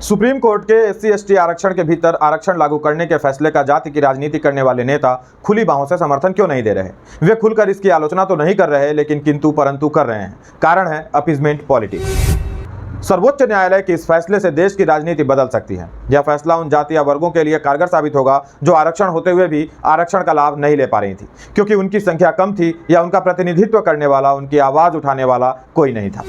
Supreme court के SC/ST आरक्षण के भीतर आरक्षण लागू करने के फैसले का जाति की राजनीति करने वाले नेता खुली बाहों से समर्थन क्यों नहीं दे रहे? वे खुलकर इसकी आलोचना तो नहीं कर रहे, लेकिन किंतु परंतु कर रहे हैं। कारण है अपीजमेंट पॉलिटिक्स। सर्वोच्च न्यायालय के इस फैसले से देश की राजनीति बदल सकती है। यह फैसला उन जातीय वर्गों के लिए कारगर साबित होगा जो आरक्षण होते हुए भी आरक्षण का लाभ नहीं ले पा रही थी, क्योंकि उनकी संख्या कम थी या उनका प्रतिनिधित्व करने वाला, उनकी आवाज उठाने वाला कोई नहीं था।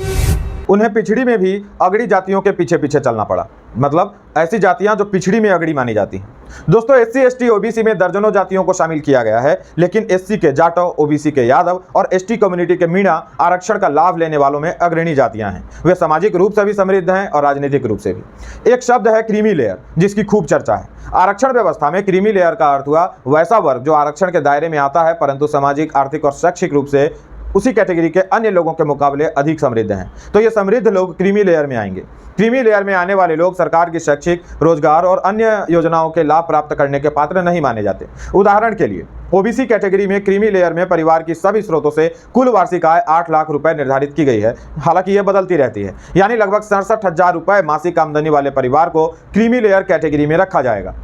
उन्हें पिछड़ी में भी अगड़ी जातियों के पीछे पीछे चलना पड़ा, मतलब ऐसी जातियां जो पिछड़ी में अगड़ी मानी जाती हैं। दोस्तों, SC/ST OBC में दर्जनों जातियों को शामिल किया गया है, लेकिन SC के जाटव, OBC के यादव और ST कम्युनिटी के मीणा आरक्षण का लाभ लेने वालों में अग्रणी जातियां हैं। वे सामाजिक रूप से भी समृद्ध हैं और राजनीतिक रूप से भी। एक शब्द है क्रीमी लेयर, जिसकी खूब चर्चा है। आरक्षण व्यवस्था में क्रीमी लेयर का अर्थ हुआ वैसा वर्ग जो आरक्षण के दायरे में आता है, परंतु सामाजिक, आर्थिक और शैक्षिक रूप से उसी कैटेगरी के अन्य लोगों के मुकाबले अधिक समृद्ध हैं। तो ये समृद्ध लोग क्रीमी लेयर में आएंगे। क्रीमी लेयर में आने वाले लोग सरकार की शैक्षिक, रोजगार और अन्य योजनाओं के लाभ प्राप्त करने के पात्र नहीं माने जाते। उदाहरण के लिए OBC कैटेगरी में क्रीमी लेयर में परिवार की सभी स्रोतों से कुल वार्षिक आय 8 लाख रुपए निर्धारित की गई है। हालांकि यह बदलती रहती है, यानी लगभग 67,000 रुपए मासिक आमदनी वाले परिवार को क्रीमी लेयर कैटेगरी में रखा जाएगा।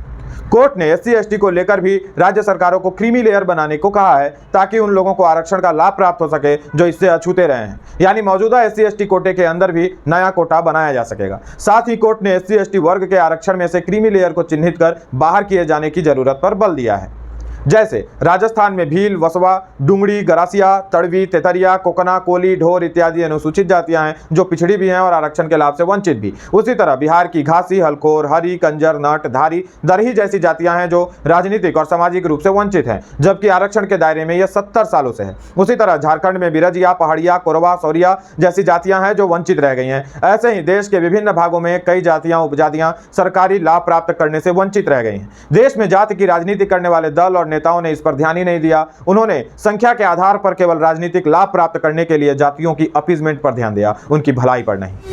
कोर्ट ने SC/ST को लेकर भी राज्य सरकारों को क्रीमी लेयर बनाने को कहा है, ताकि उन लोगों को आरक्षण का लाभ प्राप्त हो सके जो इससे अछूते रहे हैं। यानी मौजूदा SC/ST कोटे के अंदर भी नया कोटा बनाया जा सकेगा। साथ ही कोर्ट ने SC/ST वर्ग के आरक्षण में से क्रीमी लेयर को चिन्हित कर बाहर किए जाने की जरूरत पर बल दिया है। जैसे राजस्थान में भील, वसवा, डुंगड़ी, गरासिया, तड़वी, तेतरिया, कोकना, कोली, ढोर इत्यादि अनुसूचित जातियां हैं जो पिछड़ी भी हैं और आरक्षण के लाभ से वंचित भी। उसी तरह बिहार की घासी, हलखोर, हरी, कंजर, नट, धारी, दरही जैसी जातियां हैं जो राजनीतिक और सामाजिक रूप से वंचित हैं, जबकि आरक्षण के दायरे में यह 70 सालों से है। उसी तरह झारखंड में बिरजिया, पहाड़िया, कोरवा, सौरिया जैसी जातियां हैं जो वंचित रह गई हैं। ऐसे ही देश के विभिन्न भागों में कई जातियां, उपजातियां सरकारी लाभ प्राप्त करने से वंचित रह गई हैं। देश में जाति की राजनीति करने वाले दल और नेताओं ने इस पर ध्यान ही नहीं दिया। उन्होंने संख्या के आधार पर केवल राजनीतिक लाभ प्राप्त करने के लिए जातियों की अपीजमेंट पर ध्यान दिया, उनकी भलाई पर नहीं।